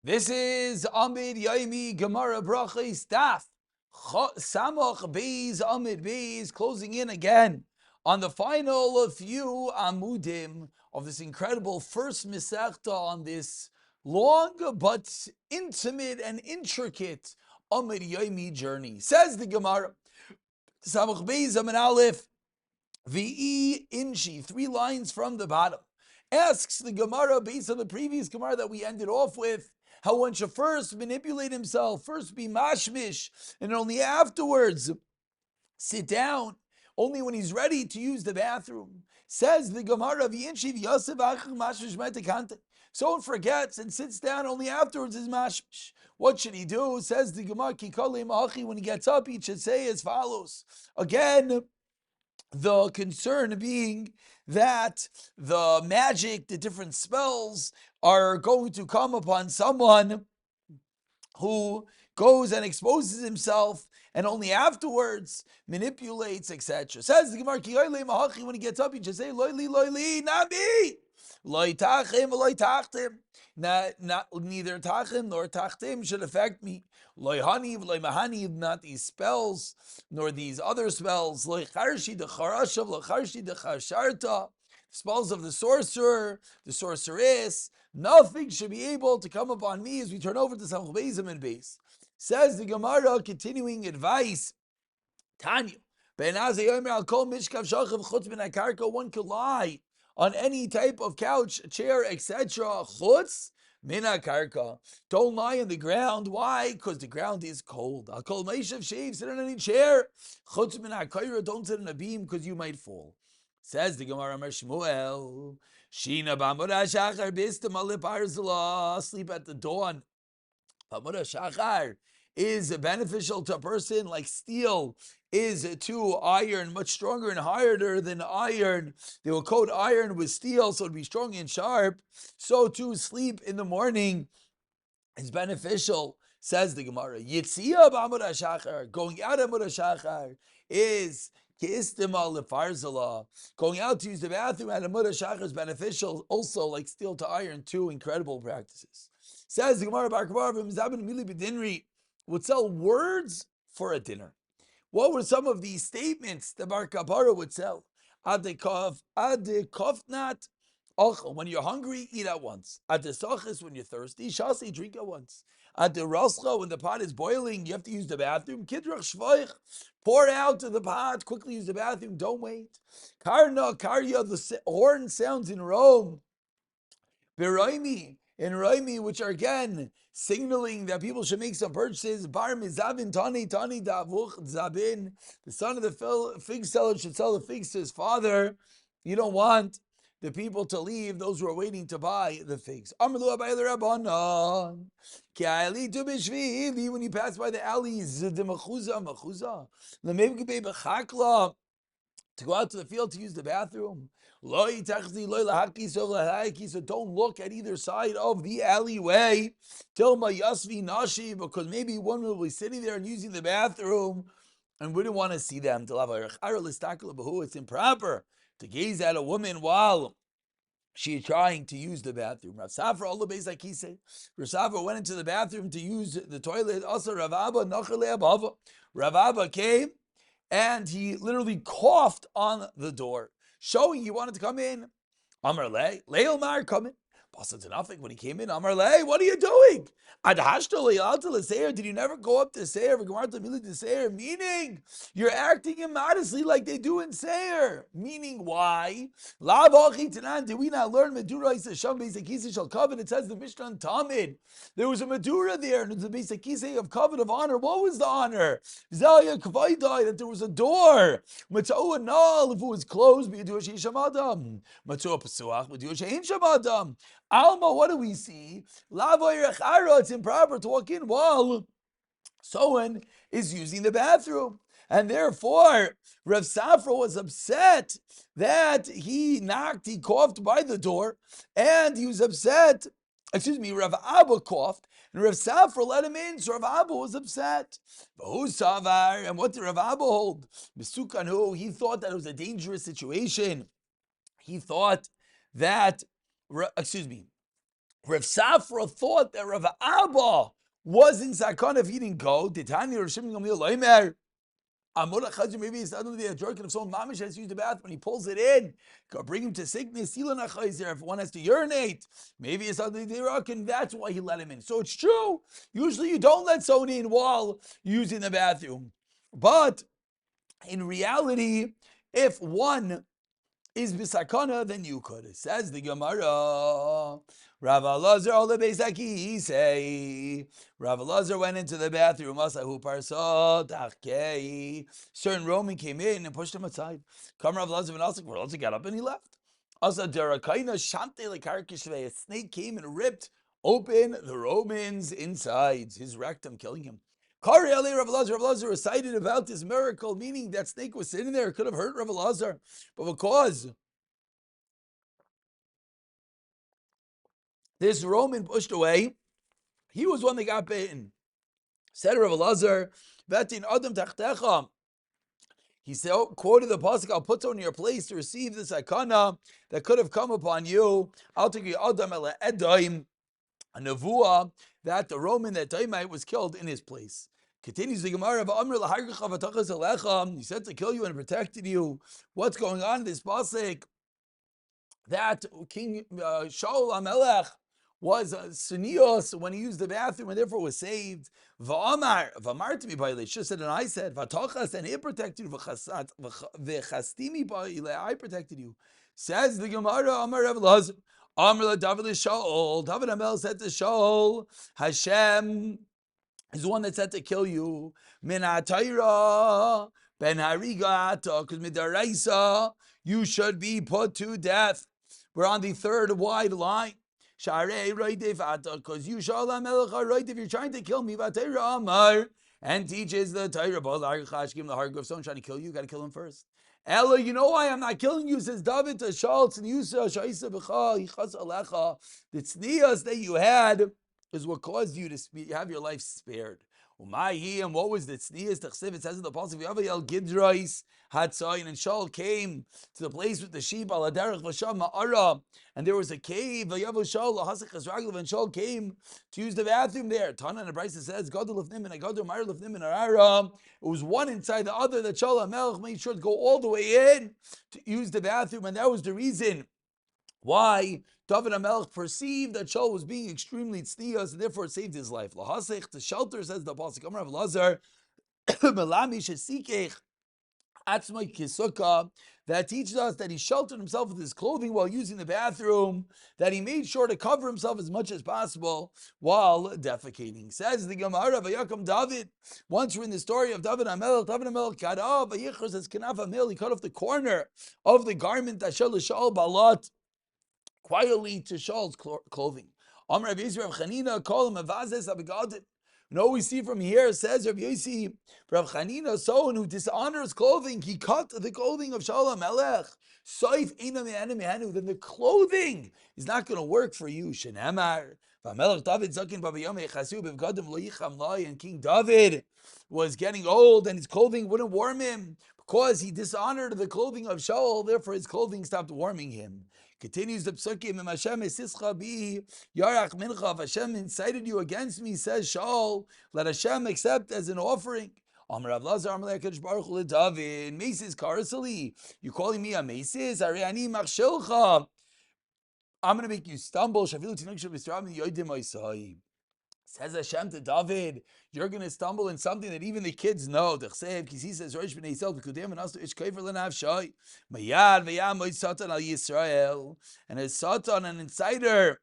This is Amud Yomi Gemara Berachos Daf Samach Beis Amud Beis, closing in again on the final few Amudim of this incredible first Masechta on this long but intimate and intricate Amud Yomi journey. Says the Gemara, Samach Beis Amud Aleph V'i Inchi, 3 lines from the bottom. Asks the Gemara, based on the previous Gemara that we ended off with, how one should first manipulate himself, first be mashmish, and only afterwards sit down, only when he's ready to use the bathroom. Says the Gemara, someone forgets and sits down only afterwards is mashmish. What should he do? Says the Gemara, when he gets up, he should say as follows. Again, the concern being that the magic, the different spells are going to come upon someone who goes and exposes himself and only afterwards manipulates, etc. Says the Gemara, when he gets up, he just say, loyli, loyli, not me. Loy tachim, loy tachtim. Neither tachim nor tachtim should affect me. Loy haniv, loy mahaniv, not these spells, nor these other spells. Loy charshi de charashav, loy charshi de chasharta. Spells of the sorcerer, the sorceress. Nothing should be able to come upon me as we turn over to Samach Beis Amud Beis. Says the Gemara, continuing advice. Tanya, one could lie on any type of couch, chair, etc. Chutz mina karka. Don't lie on the ground. Why? Because the ground is cold. I'll call Meishav Shave, sit on any chair. Chutz mina kaira, don't sit on a beam because you might fall. Says the Gemara, Amar Shmuel, Shina b'amud hashachar bistam alip arzala, sleep at the dawn. Amud hashachar is beneficial to a person like steel is to iron, much stronger and harder than iron. They will coat iron with steel, so it'll be strong and sharp. So too, sleep in the morning is beneficial, says the Gemara. Yitzia b'amud hashachar, going out of Amud hashachar, is going out to use the bathroom at Amud hashachar is beneficial, also like steel to iron, two incredible practices. Says the Gemara, would sell words for a dinner. What were some of these statements the Bar Kapara would sell? Adekofnat, when you're hungry, eat at once. Adesachis, when you're thirsty, shasi, drink at once. Aderascha, when the pot is boiling, you have to use the bathroom. Kidrach shvoich, pour out to the pot, quickly use the bathroom, don't wait. Karna, karya, the horn sounds in Rome. Beraimi, in Raimi, which are again signaling that people should make some purchases. Bar mizabin tani davuch zabin. The son of the fig seller should sell the figs to his father. You don't want the people to leave, those who are waiting to buy the figs. When you pass by the alleys, to go out to the field to use the bathroom. So don't look at either side of the alleyway till mayasvi nashi, because maybe one will be sitting there and using the bathroom and we didn't want to see them. It's improper to gaze at a woman while she is trying to use the bathroom. Rav Safra, all the base like he said, Rav Safra went into the bathroom to use the toilet. Also, Rav Abba came and he literally coughed on the door, showing he wanted to come in. Amar Le, Leilmar, come in. Basat Nafik, when he came in, Amar Le, what are you doing? Did you never go up to Seir? Meaning, you're acting immodestly like they do in Seir. Meaning, why? Did we not learn Medura? It says the Mishnah on Tamid. There was a Medura there, and it's the basic kisei of covet of honor. What was the honor? That there was a door. If it was closed, Alma, what do we see? It's improper to walk in while someone is using the bathroom. And therefore, Rav Safra was upset that he coughed by the door, and he was upset. Rav Abba coughed, and Rav Safra let him in, so Rav Abba was upset. And what did Rav Abba hold? Misukanu, he thought that it was a dangerous situation. He thought that, Rav Safra thought that Rav Abba was in Sakana if he didn't go. Titani Rav Shimon Gamliel Loimer. Maybe it's suddenly a jerk, and if someone mamish has to use the bathroom, he pulls it in, go bring him to sickness. If one has to urinate, maybe it's suddenly the rock, and that's why he let him in. So it's true. Usually you don't let someone in while using the bathroom, but in reality, if one is bisakana, then you could. It says the Gemara. Rav Elazar ole beisaki say. Rav Elazar went into the bathroom. Asahu parsa tachkei. Certain Roman came in and pushed him aside. Come Rav Elazar and Elazar got up and he left. Asa derakaina shante lekarkishvei. A snake came and ripped open the Roman's insides, his rectum, killing him. Kari Ali Rav Elazar recited about this miracle, meaning that snake was sitting there, it could have hurt Rav Elazar, but because this Roman pushed away, he was one that got bitten. Said Rav Elazar, "Vetin Adam Tachtecha." He said, quoted the pasuk, "I'll put someone in your place to receive this sakana that could have come upon you. I'll take you Adam ele Edaim, a nevuah that the Roman that Daimite was killed in his place." Continues the Gemara, he said to kill you and protected you. What's going on in this pasuk? That King Shaul HaMelech was senios when he used the bathroom and therefore was saved. V'amar to me by should have said, and I said, V'atochas, and he protected you. V'chastimi by I protected you. Says the Gemara, Amar Rav Elazar, Amar David Shaul. David HaMelech said to Shaul, Hashem is the one that said to kill you. Min ha'tayra ben hariga, because midaraisa you should be put to death. We're on the third wide line. Because you shall if you're trying to kill me, Amar, and teaches the Torah, if someone's trying to kill you, got to kill him first. Ella, you know why I'm not killing you, says David to Shaul, and Yusa, Shaisa B'cha, Yichas Alecha. The tznias that you had is what caused you to have your life spared. And what was the tznias? It says in the Pasuk, Yavayel Gidrais Hatzayin, and Shaul came to the place with the sheep, Al Aderech Vasham Ma'ara, and there was a cave, Vayavu Shaul, Lahasachas Raglav, and Shaul came to use the bathroom there. Tana and the Brisa says, Gadol Lefnim and Gadol Mar Lefnim and Arara. It was one inside the other that Shaul HaMelech made sure to go all the way in to use the bathroom, and that was the reason why David HaMelech perceived that Shaul was being extremely tznius, and therefore it saved his life. Lahasech, the shelter, says the Pasuk, Amar Rav Elazar, Melami shesikech atzmai kisukah, that teaches us that he sheltered himself with his clothing while using the bathroom, that he made sure to cover himself as much as possible while defecating. Says the Gemara, Vayakam David, once we're in the story of David HaMelech cut off, Vayichar says, Kanaf HaMel, he cut off the corner of the garment that Shal Shaul Balat, quietly to Shaul's clothing. Amar Rav Yossi Rav Chanina call him avazes abegadim. No, we see from here, says Rav Yossi, Rav Chanina, someone who dishonors clothing, he cut the clothing of Shaul HaMelech. Then the clothing is not going to work for you. Shenemar. And King David was getting old and his clothing wouldn't warm him because he dishonored the clothing of Shaul, therefore his clothing stopped warming him. Continues the psukim, Hashem esischa bi yarach mincha. If Hashem incited you against me, says Shaul, let Hashem accept as an offering. Amar Rav Elazar, Amar Lekadosh Baruch Hu David, Mesis Karasali. You calling me a Mesis? Ariani machshilcha. I'm going to make you stumble. Shafilu tinuk shabisram yodim oisai. Says Hashem to David, you're going to stumble in something that even the kids know. Dechsev, Kisi says, Rosh b'nei Yisrael, v'kudem v'nastu ish kaifer l'nav shai. Mayad v'yam mois satan al Yisrael. And as Satan, an insider,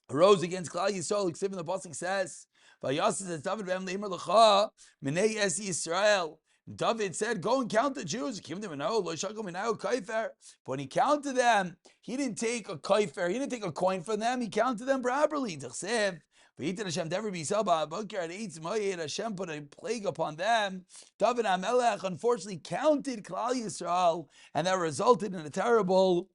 arose against Klal Yisrael, except in the Pasuk says, Vayas says, David v'yam leimer l'cha, minei es Yisrael. David said, go and count the Jews. But when he counted them, he didn't take a kaifer, he didn't take a coin from them, he counted them properly. Hashem put a plague upon them. David HaMelech unfortunately counted Klal Yisrael, and that resulted in a terrible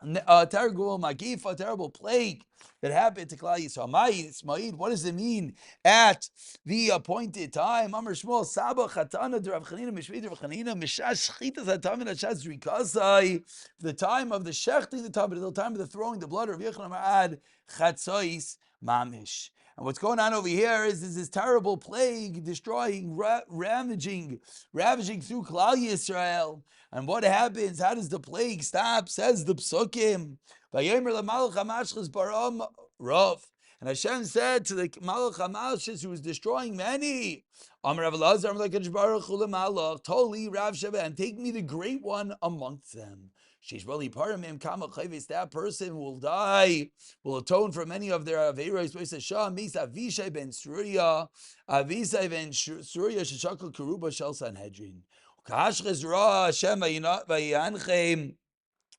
Terrible Magifa, terrible plague that happened to Klal Yisrael. Ma'id, what does it mean at the appointed time? Amar Shmuel, Saba Chatana Rav Chanina Mishvei Rav Chanina Mishash Chitas Hatamid Hashaz Rikasai. The time of the shechting, the time of the throwing the blood of Yechon Ad Chatzais Mamish. And what's going on over here is this terrible plague destroying, ravaging through Klal Yisrael. And what happens? How does the plague stop? Says the Psukim. And Hashem said to the Malach HaMalchus who was destroying many, Toli Rav Sheva, and take me the great one amongst them. That person will die, will atone for many of their Aveiros. Avishai ben Surya, Avishai ben Surya, Sheshakal Keruba Shel Sanhedrin.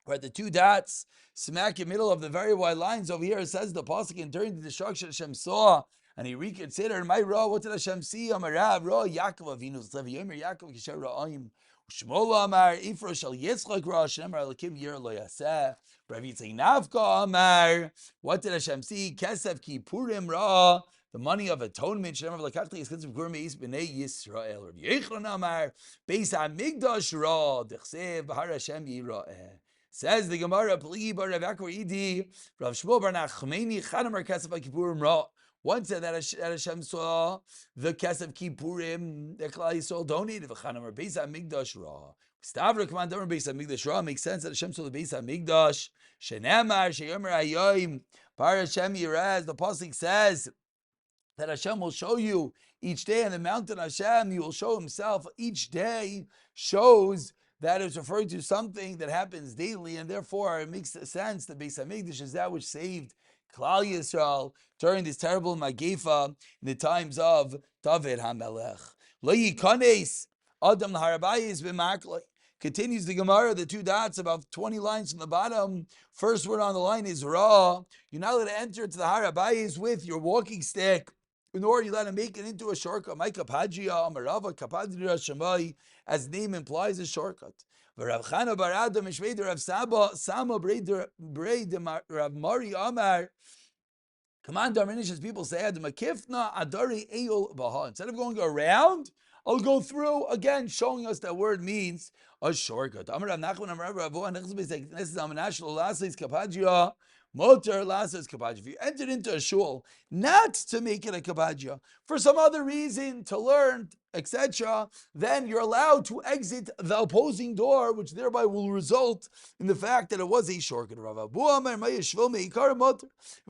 Right, the two dots smack in the middle of the very wide lines over here. It says the pasuk, and during the destruction Hashem saw, and he reconsidered, my Ra, what did Hashem see? Amarav Ra Yaakov Avinu Yomer Yaakov Kisher Ra'im Shmola Amar Ifra Shal Yitzchak Ra Hashem Alakim Yer Lo Yaseh Rav Yitzchak Navka Amar. What did Hashem see? Kesef Kippurim Ra, the money of atonement. Shem Lakachli is considered Gurmeis Bnei Yisrael. Rav Yechon Amar Beis Hamikdash Ra Dechsev Bahar Hashem Yira'eh. Says the Gemara, Pli Bar Rav Yaakov Idi, Rav Shmuel Bar Nachmeni Chanamar Kesef Kippurim Ra. One said that Hashem saw the Kesef Kippurim that Klal Yisrael donated for Chanamar Beis Hamikdash Ra. Stavra Commander Beis Hamikdash Ra makes sense that Hashem saw the Beis Hamikdash. Shenamar Sheyomer Hayoim Bar Hashem Yiraz. The pasuk says that Hashem will show you each day on the mountain. Hashem, He will show Himself each day. Shows that it's referring to something that happens daily, and therefore it makes sense that Beis Hamikdash is that which saved Klal Yisrael during this terrible Magifa in the times of David HaMelech. Lo yikanes Adam l'harabayis b'makloi. Continues the Gemara, the two dots, about 20 lines from the bottom. First word on the line is Ra. You're not allowed to enter into the harabayis with your walking stick, nor you let him make it into a shortcut. My kapadia, amarava kapadia shamai, as name implies, a shortcut. Rav Chana bar Adam Mishvei Rav Sama Breid Rav Mari Amar. Command Darminish's people say, Makifna Adari Eol Baha. Instead of going around, I'll go through, again, showing us that word means a shortcut. Amar Rav Nachman Amar Rav Avoah Nechzbe Zek Knesset Amanashlo Laslis Kapadia. Motor lasses kabadja. If you entered into a shul not to make it a kabadja, for some other reason, to learn, etc., then you're allowed to exit the opposing door, which thereby will result in the fact that it was a shortcut. If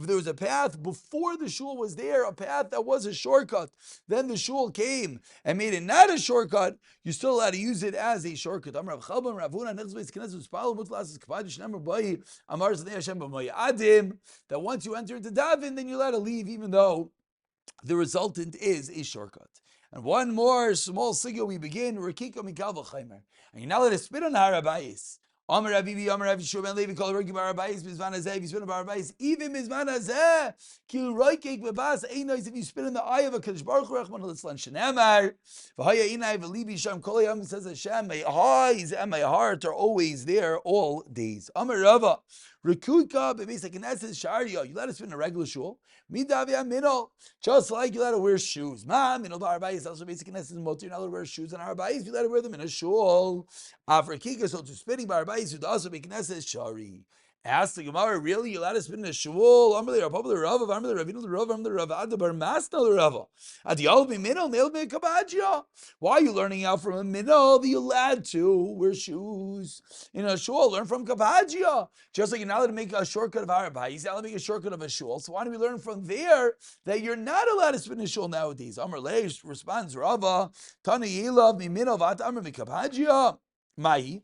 there was a path before the shul was there, a path that was a shortcut, then the shul came and made it not a shortcut, you're still allowed to use it as a shortcut. That once you enter into Davin, then you're allowed to leave, even though the resultant is a shortcut. And one more small sigil, we begin. And you're not allowed to spit on Harabayis. Amar Abibi, Amar Avi Shubin Levi, call Roki Barabayis, Mizman Hazeh, if you spit on Barabayis, even Mizman Hazeh, Kil Roikek Bebas, Einos, if you spit in the eye of a Kadosh Baruch Hu, Rechman Litzlan Shenamar, V'haya Inai, V'libi Sham, Kol Yom, says Hashem, my eyes and my heart are always there all days. Amar Rava, Rekuka, Bebeis HaKnesses, Sharia, you let us spit in a regular shul, Midavia Minol, just like you let her wear shoes. Ma, Minol Barabayis, also Beis HaKnesses, Motor, you're not allowed to wear shoes on Barabayis, you let her wear them in a shul. Afrakika, so to spitting Barabayis, would also be Knesset Shari. Ask the Gemara, really? You let us spit in a shul? Amr the Rav, the Rav, Amr the Ravina, the Rav, Amr the Rav, Adabar Masna, the Rav. At the Yalbi Minol, they'll be Kabadja. Why are you learning out from a Minol that you're allowed to wear shoes in a shul? Learn from Kabadja. Just like you're not allowed to make a shortcut of Barabayis, you're allowed to make a shortcut of a shul. So why don't we learn from there that you're not allowed to spit in a shul nowadays? Amr Leish responds, Rava, Tana Yilav, Minol, Vat Amr Mikabadja. Mai.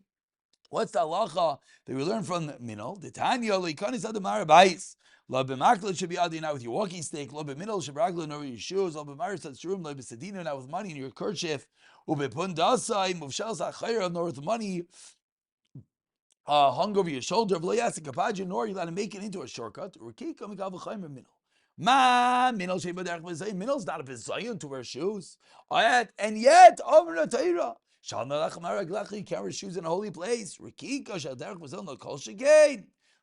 What's the halacha that we learn from Minol? The Tanya leikanis adam harabais. Lo b'makla should be adi now with your walking stick. Lo b'minol shebragla no your shoes. Lo b'maris atzrum. Lo b'sedina now with money in your kerchief. Ubepundasai muvshal zachayra nor with money hung over your shoulder. V'lo yasik kapaja nor you let to make it into a shortcut. Rukika mikav v'chayim Minol. Ma Minol sheibaderech v'zayin. Minol's not a bizayon to wear shoes. And yet over the Torah. You can't wear shoes in a holy place.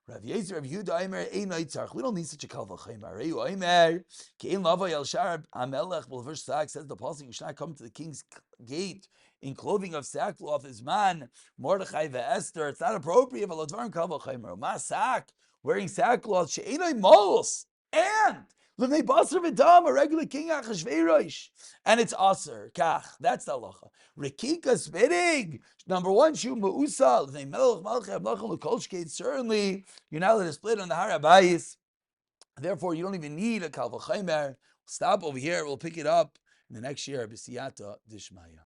Rav Yezer, Rav Yehuda, Aimer, Einay Tzarch. We don't need such a kal v'chaymer. Reyu Aimer, Kein Lava Yel Shar Amelech. Well, verse 6 says the pasuk, you should not come to the king's gate in clothing of sackcloth as man, Mordechai ve'Esther. It's not appropriate. But Ladvarim kal v'chaymer. Masak, wearing sackcloth, she'enay molos, and L'nei basar v'dam, a regular king Achashverosh, and it's aser kach. That's the halacha. Rekika spitting. Number one, shu ma'usal. L'nei melech malchei amlachim l'kolshkeit. Certainly, you're not allowed to split on the harabayis. Therefore, you don't even need a kal v'chaymer. Stop over here. We'll pick it up in the next year. B'siyata dishmaya.